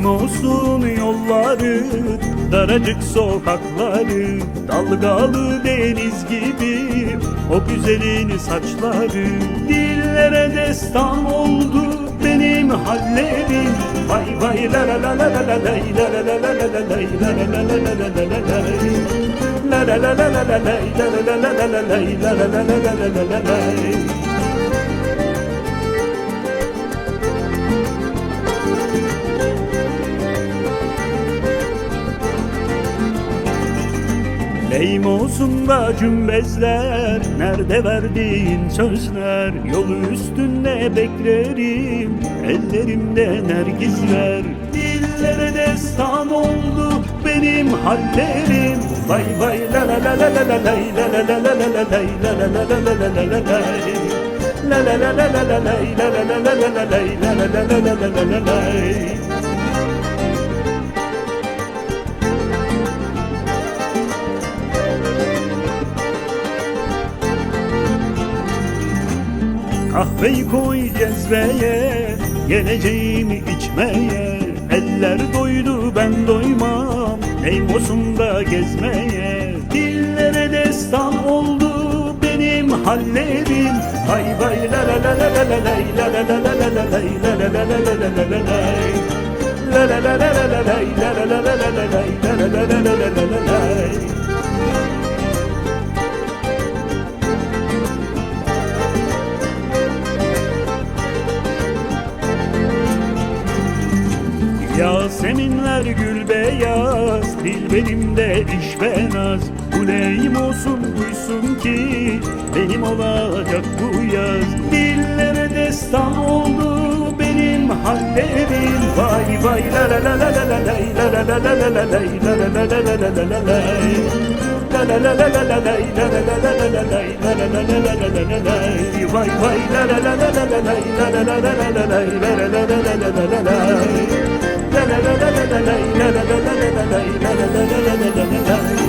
olsun yolları, daracık sokakları, dalgalı deniz gibi o güzelin saçları. Dillere destan oldu benim hallerim, vay vay la la la la la la lay, la la la la la la lay, la la la la la la la la lay, la la la la la la lay, la la la la la la lay, la la la la la la la lay. Neyim olsun da cümbezler, nerede verdiğin sözler? Yolu üstünde beklerim, ellerimde nergizler. Dillere destan oldu benim hallerim, vay vay la la la la la la lay, la la la la la la lay, la la la la la la la la lay, la la la la la la lay, la la la la la la lay, la la la la la la la lay. Kahveyi koy cezveye, geleceğimi içmeye. Eller doydu ben doymam, neyim olsun da gezmeye. Dillere destan oldu benim hallerim, vay vay la la la la la la lay, la la la la la la lay, la la la la la la la lay, la la la la la la lay, la la la la la la lay, la la la la la la la lay. Yaseminler gül beyaz, dil benimde iş benaz. Bu neyim olsun duysun ki benim olacak bu yaz. Dillere destan oldu benim hallerim, vay vay la la la la la la lay, la la la la la la lay, la la la la la la la lay, la la la la la la lay, la la la la la la lay, la la la la la la la lay, vay vay la la la la la la lay, la la la la la la lay, la la la la la la la lay. La la la la la la la la la la la la la la la la la la la la.